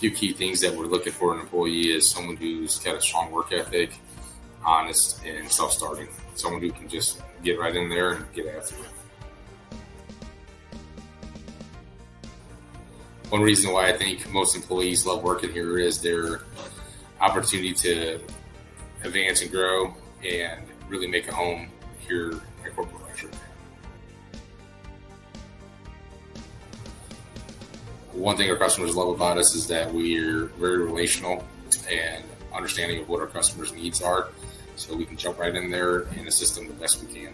few key things that we're looking for in an employee is someone who's got a strong work ethic, honest, and self-starting. Someone who can just get right in there and get after it. One reason why I think most employees love working here is their opportunity to advance and grow and really make a home here at Corporate Electric. One thing our customers love about us is that we're very relational and understanding of what our customers' needs are, so we can jump right in there and assist them the best we can.